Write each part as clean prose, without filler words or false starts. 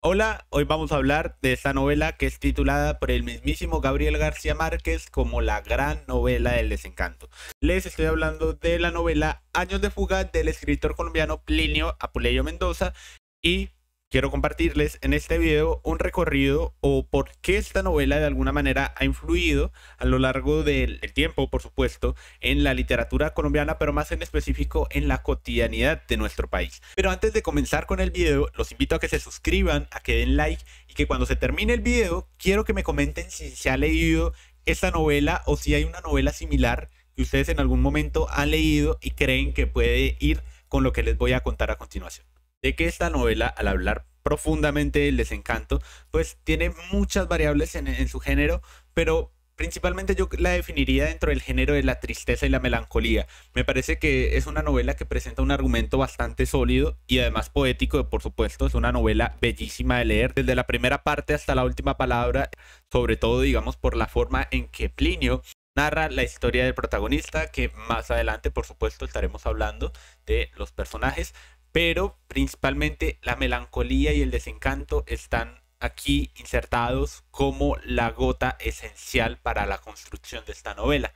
Hola, hoy vamos a hablar de esta novela que es titulada por el mismísimo Gabriel García Márquez como la gran novela del desencanto. Les estoy hablando de la novela Años de fuga del escritor colombiano Plinio Apuleyo Mendoza y quiero compartirles en este video un recorrido o por qué esta novela de alguna manera ha influido a lo largo del tiempo, por supuesto, en la literatura colombiana, pero más en específico en la cotidianidad de nuestro país. Pero antes de comenzar con el video, los invito a que se suscriban, a que den like y que cuando se termine el video, quiero que me comenten si se ha leído esta novela o si hay una novela similar que ustedes en algún momento han leído y creen que puede ir con lo que les voy a contar a continuación. De que esta novela, al hablar profundamente del desencanto, pues tiene muchas variables en su género, pero principalmente yo la definiría dentro del género de la tristeza y la melancolía. Me parece que es una novela que presenta un argumento bastante sólido y además poético, por supuesto. Es una novela bellísima de leer, desde la primera parte hasta la última palabra, sobre todo, digamos, por la forma en que Plinio narra la historia del protagonista, que más adelante, por supuesto, estaremos hablando de los personajes, pero principalmente la melancolía y el desencanto están aquí insertados como la gota esencial para la construcción de esta novela.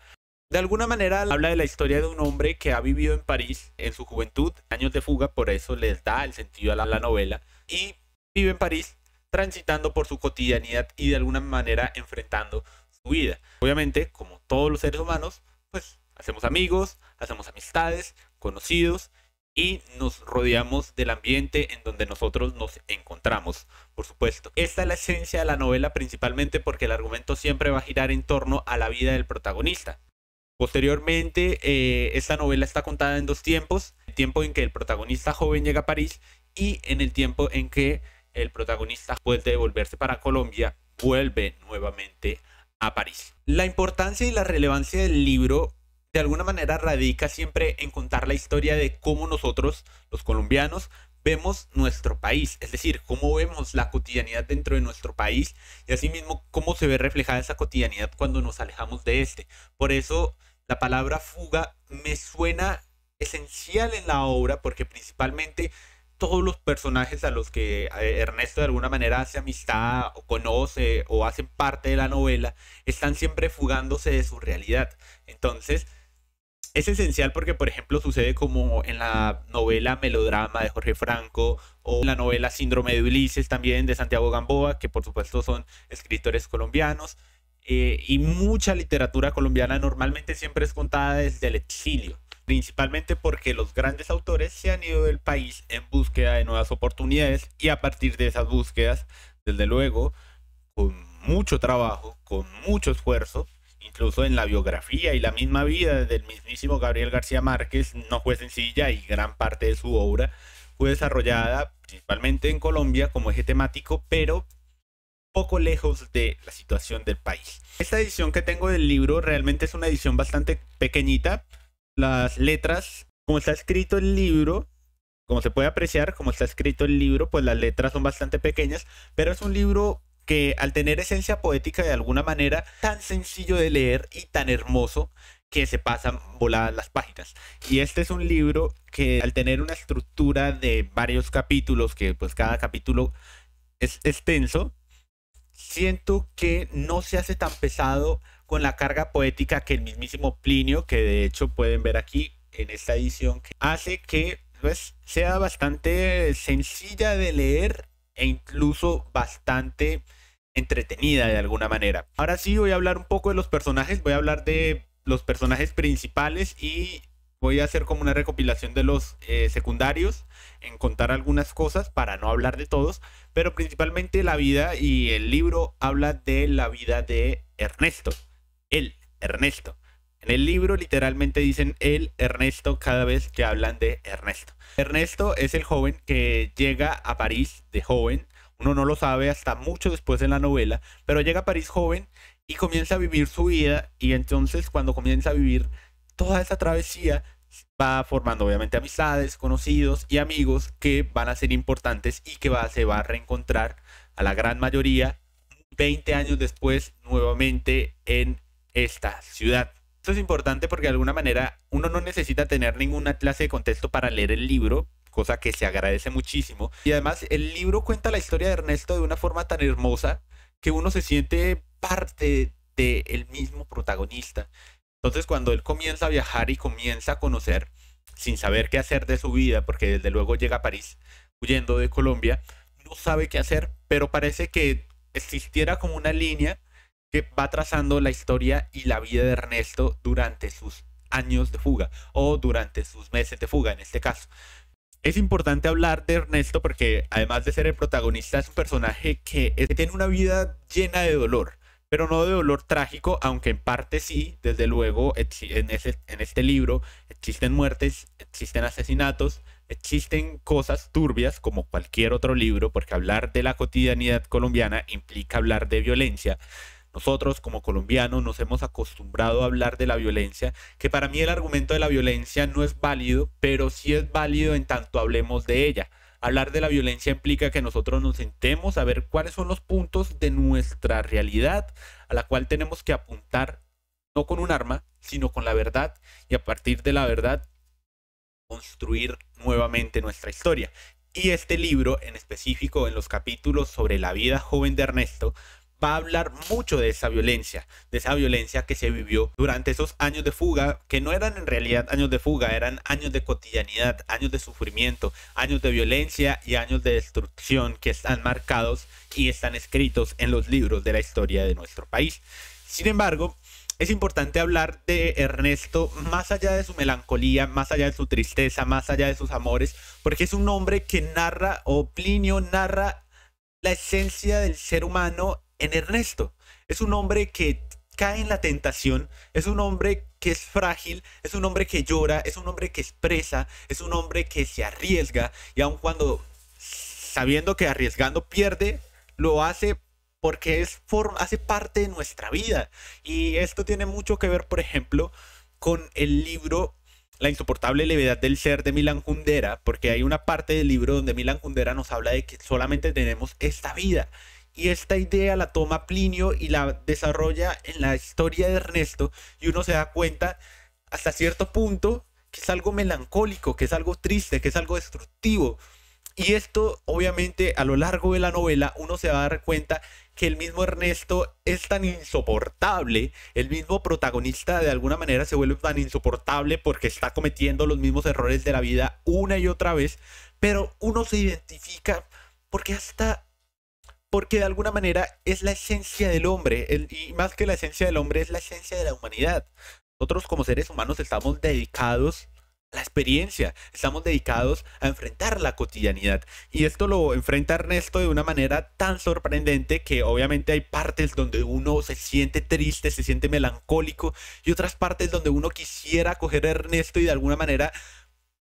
De alguna manera habla de la historia de un hombre que ha vivido en París en su juventud, años de fuga, por eso les da el sentido a la novela, y vive en París transitando por su cotidianidad y de alguna manera enfrentando su vida. Obviamente, como todos los seres humanos, pues hacemos amigos, hacemos amistades, conocidos, y nos rodeamos del ambiente en donde nosotros nos encontramos, por supuesto. Esta es la esencia de la novela, principalmente porque el argumento siempre va a girar en torno a la vida del protagonista. Posteriormente, esta novela está contada en dos tiempos: el tiempo en que el protagonista joven llega a París y en el tiempo en que el protagonista, después de volverse para Colombia, vuelve nuevamente a París. La importancia y la relevancia del libro de alguna manera radica siempre en contar la historia de cómo nosotros, los colombianos, vemos nuestro país, es decir, cómo vemos la cotidianidad dentro de nuestro país y asimismo cómo se ve reflejada esa cotidianidad cuando nos alejamos de este. Por eso la palabra fuga me suena esencial en la obra, porque principalmente todos los personajes a los que Ernesto de alguna manera hace amistad o conoce o hacen parte de la novela están siempre fugándose de su realidad. Entonces es esencial porque, por ejemplo, sucede como en la novela Melodrama de Jorge Franco o en la novela Síndrome de Ulises también de Santiago Gamboa, que por supuesto son escritores colombianos, y mucha literatura colombiana normalmente siempre es contada desde el exilio, principalmente porque los grandes autores se han ido del país en búsqueda de nuevas oportunidades y a partir de esas búsquedas, desde luego, con mucho trabajo, con mucho esfuerzo, incluso en la biografía y la misma vida del mismísimo Gabriel García Márquez no fue sencilla y gran parte de su obra fue desarrollada principalmente en Colombia como eje temático, pero poco lejos de la situación del país. Esta edición que tengo del libro realmente es una edición bastante pequeñita. Las letras, como está escrito el libro, como se puede apreciar, como está escrito el libro, pues las letras son bastante pequeñas, pero es un libro que al tener esencia poética de alguna manera, tan sencillo de leer y tan hermoso que se pasan voladas las páginas. Y este es un libro que al tener una estructura de varios capítulos, que pues cada capítulo es extenso, siento que no se hace tan pesado con la carga poética que el mismísimo Plinio, que de hecho pueden ver aquí en esta edición, que hace que pues sea bastante sencilla de leer e incluso bastante entretenida de alguna manera. Ahora sí voy a hablar un poco de los personajes, voy a hablar de los personajes principales y voy a hacer como una recopilación de los secundarios, en contar algunas cosas para no hablar de todos, pero principalmente la vida, y el libro habla de la vida de Ernesto, el Ernesto. En el libro literalmente dicen el Ernesto cada vez que hablan de Ernesto. Ernesto es el joven que llega a París de joven. Uno no lo sabe hasta mucho después en la novela, pero llega a París joven y comienza a vivir su vida, y entonces cuando comienza a vivir toda esa travesía va formando obviamente amistades, conocidos y amigos que van a ser importantes y que se va a reencontrar a la gran mayoría 20 años después nuevamente en esta ciudad. Esto es importante porque de alguna manera uno no necesita tener ninguna clase de contexto para leer el libro, cosa que se agradece muchísimo. Y además el libro cuenta la historia de Ernesto de una forma tan hermosa que uno se siente parte del mismo protagonista. Entonces cuando él comienza a viajar y comienza a conocer, sin saber qué hacer de su vida, porque desde luego llega a París huyendo de Colombia, no sabe qué hacer, pero parece que existiera como una línea que va trazando la historia y la vida de Ernesto durante sus años de fuga o durante sus meses de fuga en este caso. Es importante hablar de Ernesto porque además de ser el protagonista es un personaje que tiene una vida llena de dolor, pero no de dolor trágico, aunque en parte sí, desde luego en este libro existen muertes, existen asesinatos, existen cosas turbias como cualquier otro libro, porque hablar de la cotidianidad colombiana implica hablar de violencia. Nosotros como colombianos nos hemos acostumbrado a hablar de la violencia, que para mí el argumento de la violencia no es válido, pero sí es válido en tanto hablemos de ella. Hablar de la violencia implica que nosotros nos sentemos a ver cuáles son los puntos de nuestra realidad a la cual tenemos que apuntar, no con un arma, sino con la verdad, y a partir de la verdad construir nuevamente nuestra historia. Y este libro en específico, en los capítulos sobre la vida joven de Ernesto, va a hablar mucho de esa violencia que se vivió durante esos años de fuga, que no eran en realidad años de fuga, eran años de cotidianidad, años de sufrimiento, años de violencia y años de destrucción que están marcados y están escritos en los libros de la historia de nuestro país. Sin embargo, es importante hablar de Ernesto más allá de su melancolía, más allá de su tristeza, más allá de sus amores, porque es un hombre que narra, o Plinio narra, la esencia del ser humano en Ernesto. Es un hombre que cae en la tentación, es un hombre que es frágil, es un hombre que llora, es un hombre que expresa, es un hombre que se arriesga y aun cuando sabiendo que arriesgando pierde, lo hace porque hace parte de nuestra vida. Y esto tiene mucho que ver, por ejemplo, con el libro La insoportable levedad del ser de Milan Kundera, porque hay una parte del libro donde Milan Kundera nos habla de que solamente tenemos esta vida. Y esta idea la toma Plinio y la desarrolla en la historia de Ernesto, y uno se da cuenta hasta cierto punto que es algo melancólico, que es algo triste, que es algo destructivo. Y esto, obviamente, a lo largo de la novela, uno se va a dar cuenta que el mismo Ernesto es tan insoportable, el mismo protagonista de alguna manera se vuelve tan insoportable porque está cometiendo los mismos errores de la vida una y otra vez, pero uno se identifica porque de alguna manera es la esencia del hombre, y más que la esencia del hombre es la esencia de la humanidad. Nosotros como seres humanos estamos dedicados a la experiencia, estamos dedicados a enfrentar la cotidianidad. Y esto lo enfrenta Ernesto de una manera tan sorprendente que obviamente hay partes donde uno se siente triste, se siente melancólico, y otras partes donde uno quisiera coger a Ernesto y de alguna manera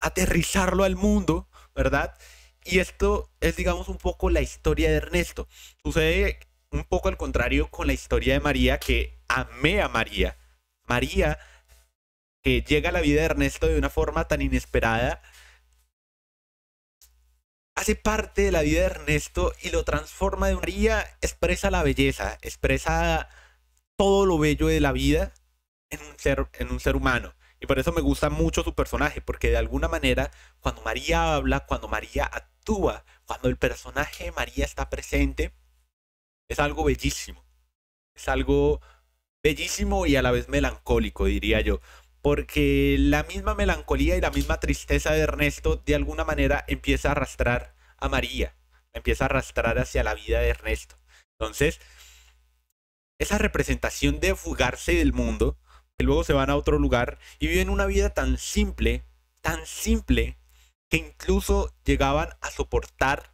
aterrizarlo al mundo, ¿verdad? Y esto es, digamos, un poco la historia de Ernesto. Sucede un poco al contrario con la historia de María, que amé a María. María, que llega a la vida de Ernesto de una forma tan inesperada, hace parte de la vida de Ernesto y lo transforma de María expresa la belleza, expresa todo lo bello de la vida en un ser humano. Y por eso me gusta mucho su personaje, porque de alguna manera, cuando María habla, cuando María actúa, cuando el personaje de María está presente, es algo bellísimo. Es algo bellísimo y a la vez melancólico, diría yo. Porque la misma melancolía y la misma tristeza de Ernesto, de alguna manera, empieza a arrastrar a María. Empieza a arrastrar hacia la vida de Ernesto. Entonces, esa representación de fugarse del mundo, que luego se van a otro lugar y viven una vida tan simple, que incluso llegaban a soportar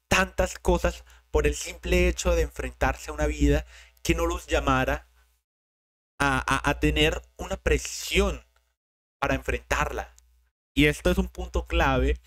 tantas cosas por el simple hecho de enfrentarse a una vida que no los llamara a tener una presión para enfrentarla. Y esto es un punto clave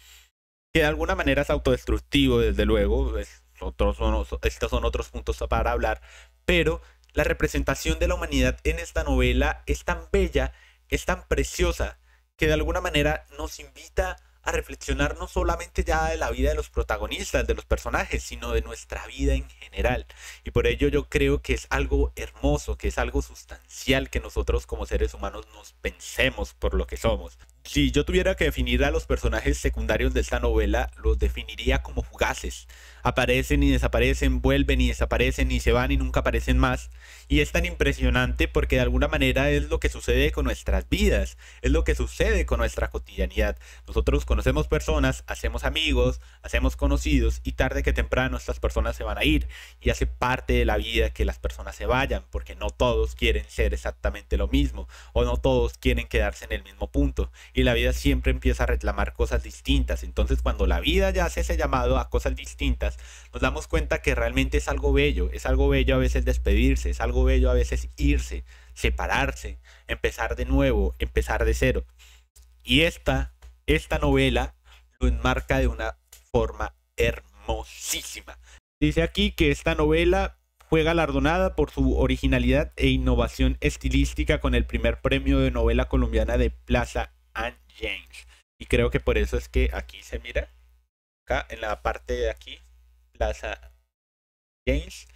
que de alguna manera es autodestructivo, desde luego. Estos son otros puntos para hablar, pero la representación de la humanidad en esta novela es tan bella, es tan preciosa, que de alguna manera nos invita a reflexionar no solamente ya de la vida de los protagonistas, de los personajes, sino de nuestra vida en general. Y por ello yo creo que es algo hermoso, que es algo sustancial que nosotros como seres humanos nos pensemos por lo que somos. Si yo tuviera que definir a los personajes secundarios de esta novela, los definiría como fugaces. Aparecen y desaparecen, vuelven y desaparecen y se van y nunca aparecen más. Y es tan impresionante porque de alguna manera es lo que sucede con nuestras vidas, es lo que sucede con nuestra cotidianidad. Nosotros conocemos personas, hacemos amigos, hacemos conocidos y tarde que temprano estas personas se van a ir. Y hace parte de la vida que las personas se vayan porque no todos quieren ser exactamente lo mismo o no todos quieren quedarse en el mismo punto. Y la vida siempre empieza a reclamar cosas distintas. Entonces, cuando la vida ya hace ese llamado a cosas distintas, nos damos cuenta que realmente es algo bello a veces despedirse, es algo bello a veces irse, separarse, empezar de nuevo, empezar de cero. Y esta novela lo enmarca de una forma hermosísima. Dice aquí que esta novela fue galardonada por su originalidad e innovación estilística con el primer premio de novela colombiana de Plaza and James. Y creo que por eso es que aquí se mira, acá en la parte de aquí, Plaza James.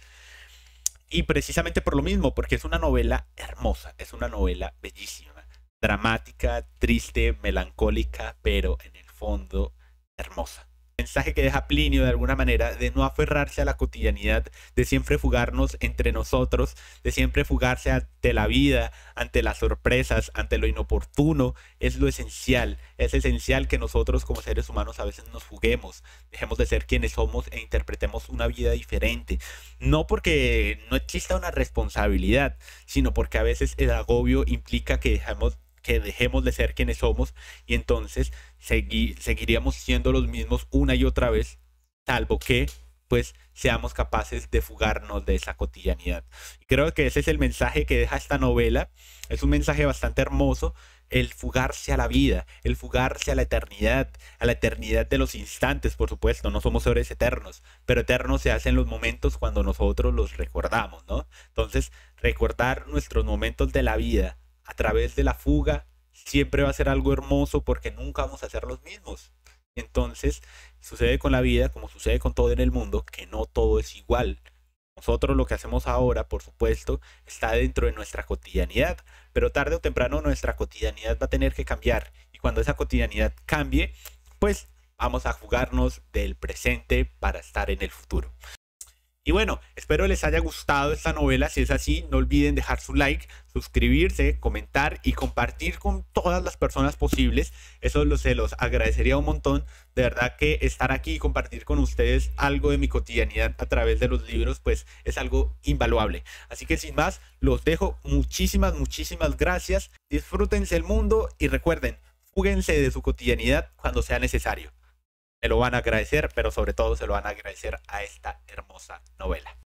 Y precisamente por lo mismo, porque es una novela hermosa, es una novela bellísima, dramática, triste, melancólica, pero en el fondo hermosa. Mensaje que deja Plinio de alguna manera de no aferrarse a la cotidianidad, de siempre fugarnos entre nosotros, de siempre fugarse ante la vida, ante las sorpresas, ante lo inoportuno, es lo esencial. Es esencial que nosotros como seres humanos a veces nos fuguemos, dejemos de ser quienes somos e interpretemos una vida diferente. No porque no exista una responsabilidad, sino porque a veces el agobio implica que dejemos de ser quienes somos y entonces seguiríamos siendo los mismos una y otra vez, salvo que pues seamos capaces de fugarnos de esa cotidianidad. Y creo que ese es el mensaje que deja esta novela. Es un mensaje bastante hermoso, el fugarse a la vida, el fugarse a la eternidad de los instantes, por supuesto. No somos seres eternos, pero eternos se hacen los momentos cuando nosotros los recordamos, ¿no? Entonces, recordar nuestros momentos de la vida a través de la fuga siempre va a ser algo hermoso porque nunca vamos a ser los mismos. Entonces, sucede con la vida como sucede con todo en el mundo, que no todo es igual. Nosotros lo que hacemos ahora, por supuesto, está dentro de nuestra cotidianidad, pero tarde o temprano nuestra cotidianidad va a tener que cambiar. Y cuando esa cotidianidad cambie, pues vamos a jugarnos del presente para estar en el futuro. Y bueno, espero les haya gustado esta novela. Si es así, no olviden dejar su like, suscribirse, comentar y compartir con todas las personas posibles. Eso se los agradecería un montón. De verdad que estar aquí y compartir con ustedes algo de mi cotidianidad a través de los libros, pues es algo invaluable. Así que sin más, los dejo. Muchísimas gracias. Disfrútense el mundo y recuerden, fúguense de su cotidianidad cuando sea necesario. Se lo van a agradecer, pero sobre todo se lo van a agradecer a esta hermosa novela.